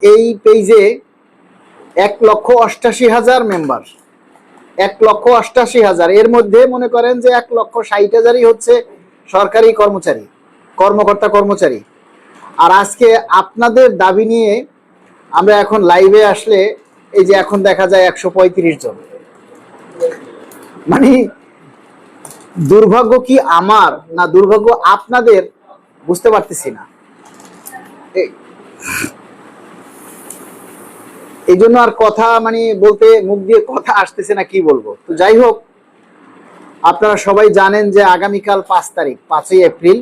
এই পেজে 1,88,000 মেম্বার, 1,88,000। এর মধ্যে মনে করেন যে 1,60,000ই হচ্ছে সরকারি কর্মচারী, কর্মকর্তা-কর্মচারী। আর আজকে আপনাদের দাবি নিয়ে আমরা এখন লাইভে আসলে এই যে এখন দেখা যায় 135 জন। মানে দুর্ভাগ্য কি আমার না দুর্ভাগ্য আপনাদের বুঝতে পারতেছি না। এই জন্য আর কথা মানে বলতে মুখ দিয়ে কথা আসতেছে না, কি বলবো। তো যাই হোক, আপনারা সবাই জানেন যে আগামীকাল 5 তারিখ, 5ই এপ্রিল,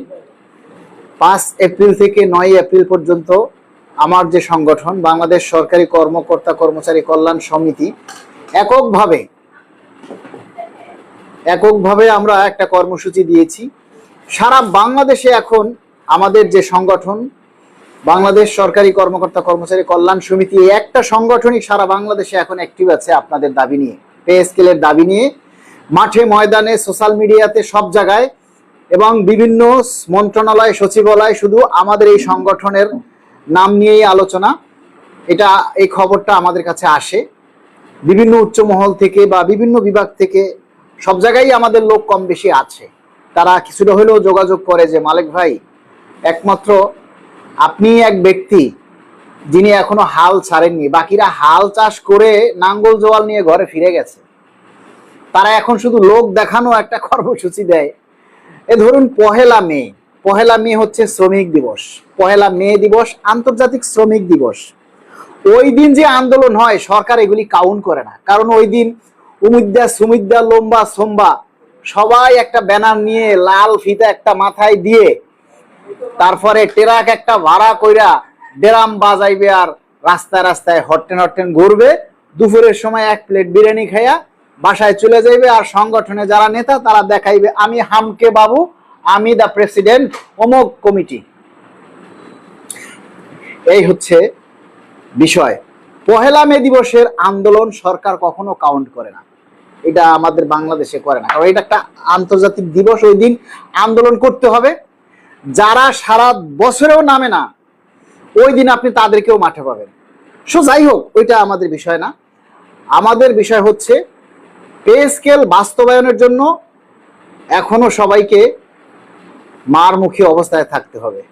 5 এপ্রিল থেকে 9 এপ্রিল পর্যন্ত আমার যে সংগঠন বাংলাদেশ সরকারি কর্মকর্তা কর্মচারী কল্যাণ সমিতি এককভাবে আমরা একটা কর্মসূচি দিয়েছি। সারা বাংলাদেশে এখন আমাদের যে সংগঠন বাংলাদেশ সরকারি কর্মকর্তা কর্মচারী কল্যাণ সমিতি, একটা সংগঠনই সারা বাংলাদেশে এখন অ্যাক্টিভ আছে আপনাদের দাবি নিয়ে, পে স্কেলের দাবি নিয়ে, মাঠে ময়দানে সোশ্যাল মিডিয়াতে সব জায়গায় এবং বিভিন্ন মন্ত্রণালয় সচিবালয় শুধু আমাদের এই সংগঠনের নাম নিয়েই আলোচনা। এই খবরটা আমাদের কাছে আসে বিভিন্ন উচ্চ মহল থেকে বা বিভিন্ন বিভাগ থেকে, সব জায়গায় আমাদের লোক কম বেশি আছে। তারা কিছুটা হলেও যোগাযোগ করে যে মালিক ভাই, একমাত্র আপনি এক ব্যক্তি যিনি এখনো হাল ছাড়েননি, বাকিরা হাল চাষ করে নাঙ্গল জোয়াল নিয়ে ঘরে ফিরে গেছে। তারা এখন শুধু লোক দেখানো একটা কর্মসূচি দেয়। এ ধরুন পহেলা মে হচ্ছে শ্রমিক দিবস, পহেলা মে দিবস আন্তর্জাতিক শ্রমিক দিবস। ওই দিন যে আন্দোলন হয় সরকার এগুলি কাউন্ট করে না, কারণ ওই দিন উমুদ্দা সুমিদ্দা লম্বা সোম্বা সবাই একটা ব্যানার নিয়ে লাল ফিতা একটা মাথায় দিয়ে তারপরে ট্রাক একটা ভাড়া কইরা ড্রাম বাজাইবে আর রাস্তায় রাস্তায় হট্টেন ঘুরবে। দুপুরের সময় 1 প্লেট বিরিয়ানি খাইয়া বাসায় চলে যাইবে। আর সংগঠনে যারা নেতা তারা দেখাইবে আমি হামকে বাবু, আমি দা প্রেসিডেন্ট অমুক কমিটি। এই হচ্ছে বিষয়। পহেলা মে দিবসের আন্দোলন সরকার কখনো কাউন্ট করে না, এটা আমাদের বাংলাদেশে করে না, কারণ এটা একটা আন্তর্জাতিক দিবস। ওই দিন আন্দোলন করতে হবে। যারা সারা বছরেও নামে না ওই দিন আপনি তাদেরকেও মাঠে পাবেন। যাই হোক, ওইটা আমাদের বিষয় না। আমাদের বিষয় হচ্ছে পে স্কেল বাস্তবায়নের জন্য এখনো সবাইকে মারমুখী অবস্থায় থাকতে হবে।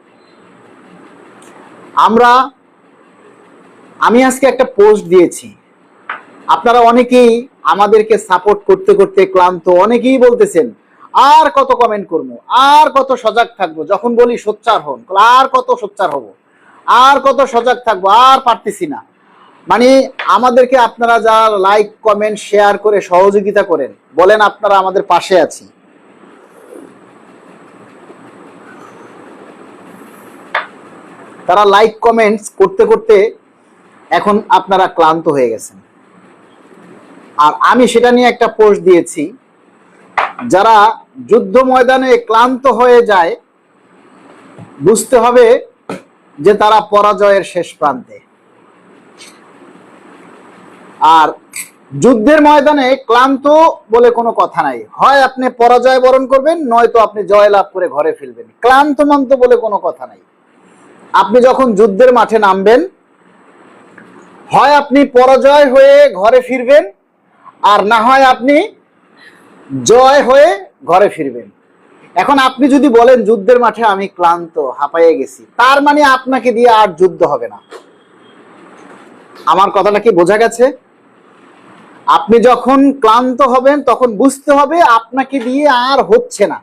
আমি আজকে একটা পোস্ট দিয়েছি, আপনারা অনেকেই আমাদেরকে সাপোর্ট করতে করতে ক্লান্ত, অনেকেই বলতেছেন আর কত কমেন্ট করবো, আর কত সজাগ থাকবো। যখন বলি সোচ্চার হন, আর কত সোচ্চার হব, আর কত সজাগ থাকবো, আর পারতেছি না। মানে আমাদেরকে আপনারা যা লাইক কমেন্ট শেয়ার করে সহযোগিতা করেন, বলেন আপনারা আমাদের পাশে আছি, তারা লাইক কমেন্টস করতে করতে এখন আপনারা ক্লান্ত হয়ে গেছেন। আর আমি সেটা নিয়ে একটা পোস্ট দিয়েছি, যারা যুদ্ধ ময়দানে ক্লান্ত হয়ে যায় বুঝতে হবে যে তারা পরাজয়ের শেষ প্রান্তে। আর যুদ্ধের ময়দানে ক্লান্ত বলে কোনো কথা নাই, হয় আপনি পরাজয় বরণ করবেন, নয়তো আপনি জয় লাভ করে ঘরে ফিরবেন। ক্লান্ত মান্ত বলে কোনো কথা নাই। আপনি যখন যুদ্ধের মাঠে নামবেন, হয় আপনি পরাজয় হয়ে ঘরে ফিরবেন, আর না হয় আপনি জয় হয়ে ঘরে ফিরবেন। এখন আপনি যদি বলেন যুদ্ধের মাঠে আমি ক্লান্ত, হাঁপাইয়ে গেছি, তার মানে আপনাকে দিয়ে আর যুদ্ধ হবে না। আমার কথাটা কি বোঝা গেছে? আপনি যখন ক্লান্ত হবেন তখন বুঝতে হবে আপনাকে দিয়ে আর হচ্ছে না।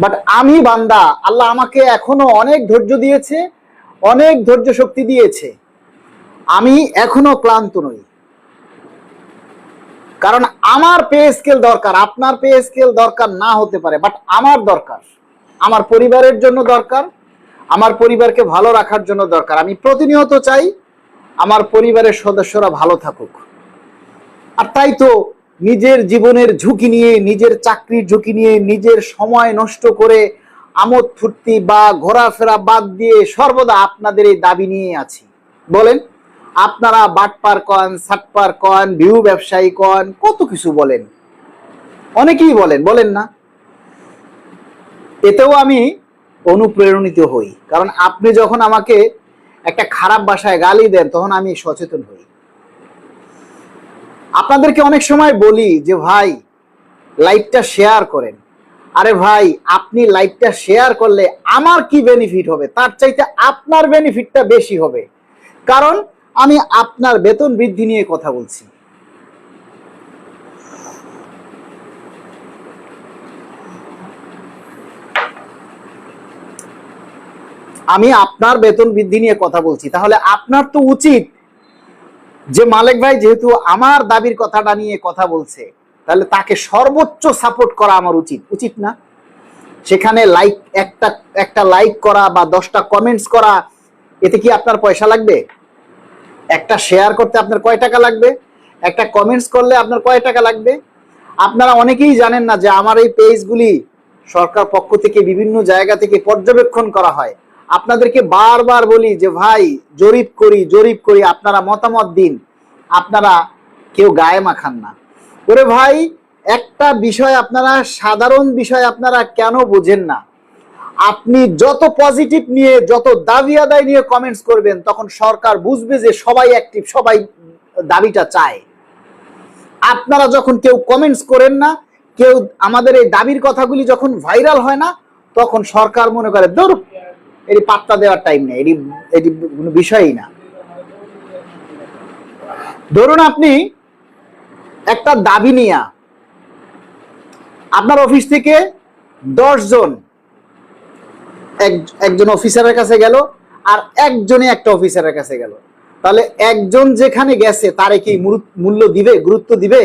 বাট আমি বান্দা, আল্লাহ আমাকে এখনো অনেক ধৈর্য দিয়েছে, অনেক ধৈর্য শক্তি দিয়েছে, আমি এখনো ক্লান্ত নই। কারণ আমার পে স্কেল দরকার, আপনার পে স্কেল দরকার না হতে পারে, বাট আমার দরকার, আমার পরিবারের জন্য দরকার, আমার পরিবারকে ভালো রাখার জন্য দরকার। আমি প্রতিনিয়ত চাই আমার পরিবারের সদস্যরা ভালো থাকুক। আর তাই তো নিজের জীবনের ঝুঁকি নিয়ে, নিজের চাকরির ঝুঁকি নিয়ে, নিজের সময় নষ্ট করে আমোদ ফুর্তি বা ঘোরাফেরা বাদ দিয়ে সর্বদা আপনাদের এই দাবি নিয়ে আছি। বলেন, আপনারা বাটপার কন, সাটপার কন, ভিউ ব্যবসায়ী কন, কত কিছু বলেন, অনেকেই বলেন না? এতেও আমি অনুপ্রেরণিত হই, কারণ আপনি যখন আমাকে একটা খারাপ ভাষায় গালি দেন, তখন আমি সচেতন হই। আপনাদেরকে অনেক সময় বলি যে ভাই লাইভটা শেয়ার করেন। আরে ভাই, আপনি লাইভটা শেয়ার করলে আমার কি বেনিফিট হবে? তার চাইতে আপনার বেনিফিটটা বেশি হবে, কারণ আমি আপনার বেতন বৃদ্ধি নিয়ে কথা বলছি। আমি আপনার বেতন বৃদ্ধি নিয়ে কথা বলছি, তাহলে আপনার তো উচিত যে মালিক ভাই যেহেতু আমার দাবির কথাটা নিয়ে কথা বলছে, তাহলে তাকে সর্বোচ্চ সাপোর্ট করা আমার উচিত, উচিত না? সেখানে লাইক একটা লাইক করা বা 10টা কমেন্টস করা, এতে কি আপনার পয়সা লাগবে? একটা শেয়ার করতে আপনার কয় টাকা লাগবে? একটা কমেন্টস করলে আপনার কয় টাকা লাগবে? আপনারা অনেকেই জানেন না যে আমার এই পেজগুলি সরকার পক্ষ থেকে বিভিন্ন জায়গা থেকে পর্যবেক্ষণ করা হয়। আপনাদেরকে বারবার বলি যে ভাই জরিপ করি, আপনারা মতামত দিন, আপনারা কেউ গায়ে মাখান না। ওরে ভাই, একটা বিষয় আপনারা, সাধারণ বিষয় আপনারা কেন বোঝেন না? আপনি যত পজিটিভ নিয়ে, যত দাবি আদায় নিয়ে কমেন্টস করবেন, তখন সরকার বুঝবে যে সবাই অ্যাক্টিভ, সবাই দাবিটা চায়। আপনারা যখন কেউ কমেন্টস করেন না, কেউ আমাদের এই দাবির কথাগুলি যখন ভাইরাল হয় না, তখন সরকার মনে করে দূর, এটি পাত্তা দেওয়ার টাইম নেই, এটি কোনো বিষয়ই না। ধরুন আপনি একটা দাবি নিয়ে আপনার অফিস থেকে 10 জন একজন অফিসারের কাছে গেল, আর একজনই একটা অফিসারের কাছে গেল, তাহলে একজন যেখানে গেছে তারে কি মূল্য দিবে, গুরুত্ব দিবে?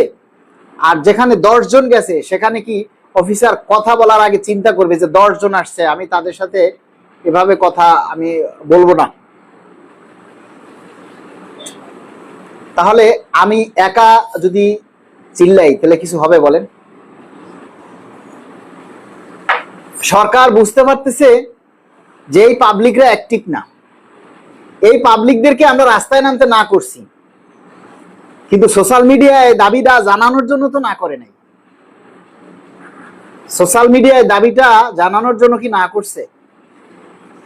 আর যেখানে 10 জন গেছে সেখানে কি অফিসার কথা বলার আগে চিন্তা করবে যে 10 জন আসছে, আমি তাদের সাথে এভাবে কথা আমি বলবো না? তাহলে আমি একা যদি চিল্লাই তাহলে কিছু হবে বলেন? সরকার বুঝতে পারতেছে যে এই পাবলিকরা অ্যাক্টিভ না, এই পাবলিকদেরকে আমরা রাস্তায় নামতে না করছি, কিন্তু সোশ্যাল মিডিয়ায় দাবিটা জানানোর জন্য তো না করে নাই। সোশ্যাল মিডিয়ায় দাবিটা জানানোর জন্য কি না করছে?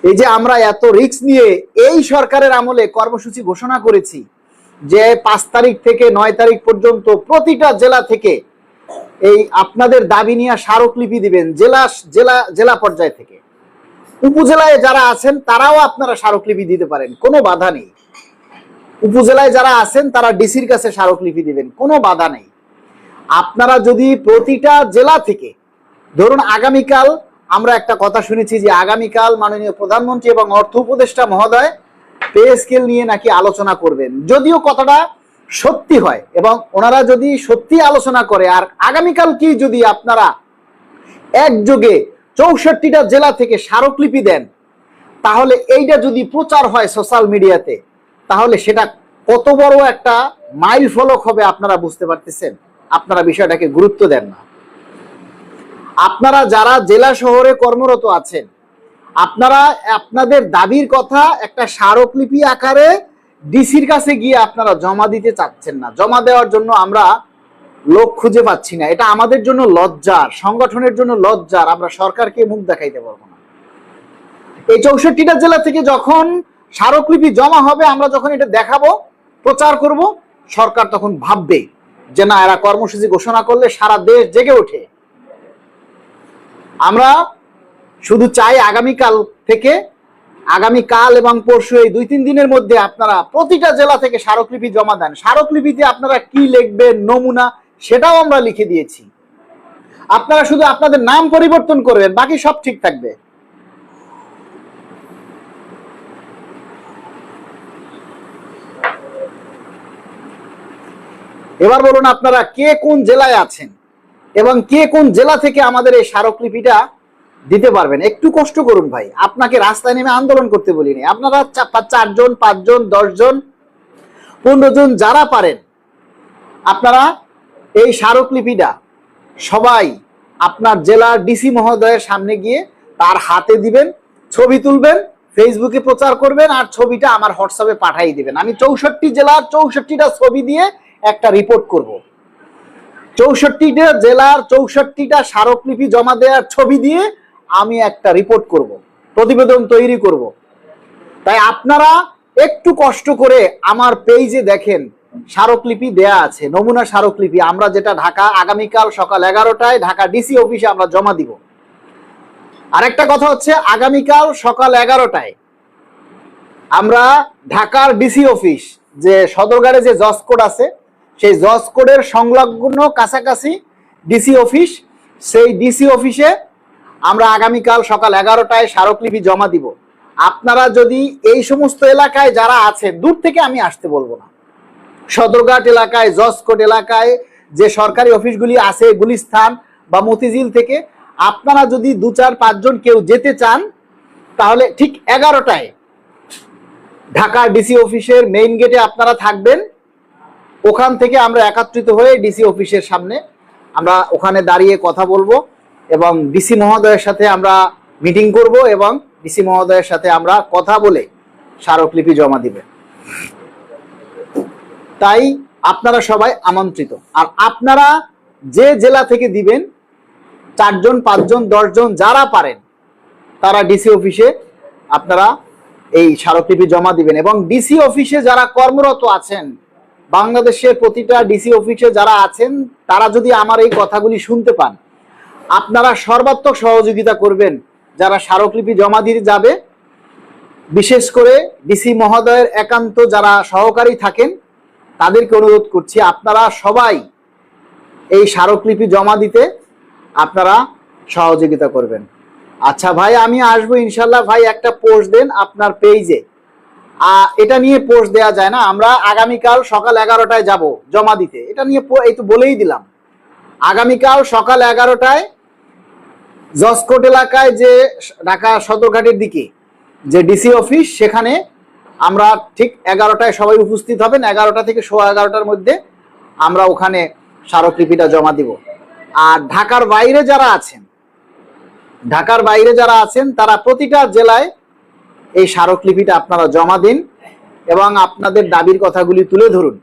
এই যে আমরা এত রিস্ক নিয়ে এই সরকারের আমলে কর্মসূচি ঘোষণা করেছি যে 5 তারিখ থেকে 9 তারিখ পর্যন্ত প্রতিটা জেলা থেকে এই আপনাদের দাবি নিয়ে স্মারকলিপি দিবেন, জেলা পর্যায় থেকে। উপজেলায় যারা আছেন তারাও আপনারা স্মারকলিপি দিতে পারেন, কোনো বাধা নেই। উপজেলায় যারা আছেন তারা ডিসির কাছে স্মারকলিপি দিবেন, কোনো বাধা নেই। আপনারা যদি প্রতিটা জেলা থেকে, ধরুন আগামীকাল আমরা একটা কথা শুনেছি যে আগামীকাল মাননীয় প্রধানমন্ত্রী এবং অর্থ উপদেষ্টা মহোদয় পে স্কেল নিয়ে নাকি আলোচনা করবেন। যদিও কথাটা সত্যি হয় এবং ওনারা যদি সত্যি আলোচনা করে, আর আগামীকাল কি যদি আপনারা একযোগে 64টা জেলা থেকে স্মারকলিপি দেন, তাহলে এইটা যদি প্রচার হয় সোশ্যাল মিডিয়াতে, তাহলে সেটা কত বড় একটা মাইল ফলক হবে আপনারা বুঝতে পারতেছেন? আপনারা বিষয়টাকে গুরুত্ব দেন না। আপনারা যারা জেলা শহরে কর্মরত আছেন, আপনারা আপনাদের দাবির কথা একটা স্মারকলিপি আকারে ডিসির কাছে গিয়ে আপনারা জমা দিতে চাচ্ছেন না। জমা দেওয়ার জন্য আমরা লোক খুঁজে পাচ্ছি না। এটা আমাদের জন্য লজ্জার, সংগঠনের জন্য লজ্জার। আমরা সরকারকে মুখ দেখাইতে পারবো না। এই 64টা জেলা থেকে যখন স্মারকলিপি জমা হবে, আমরা যখন এটা দেখাবো, প্রচার করব, সরকার তখন ভাববে যে না, এরা কর্মসূচি ঘোষণা করলে সারা দেশ জেগে ওঠে। আমরা শুধু চাই আগামীকাল এবং পরশু এই 2-3 দিনের মধ্যে আপনারা প্রতিটা জেলা থেকে স্মারকলিপি জমা দেন। স্মারকলিপিতে আপনারা কি লিখবেন, নমুনা, সেটাও আমরা লিখে দিয়েছি। আপনারা শুধু আপনাদের নাম পরিবর্তন করবেন, বাকি সব ঠিক থাকবে। এবার বলুন আপনারা কে কোন জেলায় আছেন এবং কে কোন জেলা থেকে আমাদের এই স্মারকলিপিটা দিতে পারবেন? একটু কষ্ট করুন ভাই, আপনাকে রাস্তায় নেমে আন্দোলন করতে বলিনি। আপনারা 4 জন, 5 জন, 10 জন, 15 জন যারা পারেন, আপনারা এই স্মারকলিপিটা সবাই আপনার জেলার ডিসি মহোদয়ের সামনে গিয়ে তার হাতে দিবেন, ছবি তুলবেন, ফেসবুকে প্রচার করবেন, আর ছবিটা আমার হোয়াটসঅ্যাপে পাঠিয়ে দিবেন। আমি 64 জেলার 64টা ছবি দিয়ে একটা রিপোর্ট করব। 64টা জেলার 64টা স্মারকলিপি জমা দেওয়ার ছবি দিয়ে আমি একটা রিপোর্ট করব, প্রতিবেদন তৈরি করব। তাই আপনারা একটু কষ্ট করে আমার পেজে দেখেন, স্মারকলিপি দেয়া আছে, নমুনা স্মারকলিপি, আমরা যেটা ঢাকা আগামীকাল সকাল 11টায় ঢাকা ডিসি অফিসে আমরা জমা দিব। আরেকটা কথা হচ্ছে, আগামীকাল সকাল 11টায় আমরা ঢাকার ডিসি অফিস, যে সদরঘাটে যে জজ কোর্ট আছে, সেই জজ কোর্টের সংলগ্ন কাছাকাছি ডিসি অফিস, সেই ডিসি অফিসে আমরা আগামীকাল সকাল 11টায় স্মারকলিপি জমা দিব। আপনারা যদি এই সমস্ত এলাকায় যারা আছে, দূর থেকে আমি আসতে বলবো না, সদরঘাট এলাকায়, জজ কোর্ট এলাকায় যে সরকারি অফিসগুলি আছে, গুলিস্তান বা মতিঝিল থেকে আপনারা যদি 2-4-5 জন কেউ যেতে চান, তাহলে ঠিক 11টায় ঢাকা ডিসি অফিসের মেইন গেটে আপনারা থাকবেন। ওখান থেকে আমরা একত্রিত হয়ে ডিসি অফিসের সামনে আমরা ওখানে দাঁড়িয়ে কথা বলবো এবং ডিসি মহোদয়ের সাথে আমরা মিটিং করব এবং ডিসি মহোদয়ের সাথে আমরা কথা বলে স্মারকলিপি জমা দিবে। তাই আপনারা সবাই আমন্ত্রিত। আর আপনারা যে জেলা থেকে দিবেন, 4 জন 5 জন 10 জন যারা পারেন, তারা ডিসি অফিসে আপনারা এই স্মারকলিপি জমা দিবেন। এবং ডিসি অফিসে যারা কর্মরত আছেন, বাংলাদেশের প্রতিটা ডিসি অফিসে যারা আছেন, তারা যদি আমার এই কথাগুলি শুনতে পান, আপনারা সর্বাত্মক সহযোগিতা করবেন যারা স্মারকলিপি জমা দিয়ে যাবে। বিশেষ করে ডিসি মহোদয়ের একান্ত যারা সহকারী থাকেন, তাদেরকে অনুরোধ করছি আপনারা সবাই এই স্মারকলিপি জমা দিতে আপনারা সহযোগিতা করবেন। আচ্ছা ভাই, আমি আসবো ইনশাল্লাহ। ভাই একটা পোস্ট দেন আপনার পেজে, এটা নিয়ে পোস্ট দেয়া যায় না? আমরা আগামীকাল সকাল 11টায় যাব জমা দিতে, এটা নিয়ে এই তো বলেই দিলাম। আগামীকাল সকাল 11টায় জজ কোর্ট এলাকায়, যে ঢাকা সদরঘাটের দিকে যে ডিসি অফিস, সেখানে আমরা ঠিক 11টায় সবাই উপস্থিত হবেন। 11টা থেকে 11:15টার মধ্যে আমরা ওখানে স্মারকলিপিটা জমা দিব। আর ঢাকার বাইরে যারা আছেন তারা প্রতিটা জেলায় এই স্মারকলিপিটা আপনারা জমা দিন এবং আপনাদের দাবির কথাগুলি তুলে ধরুন।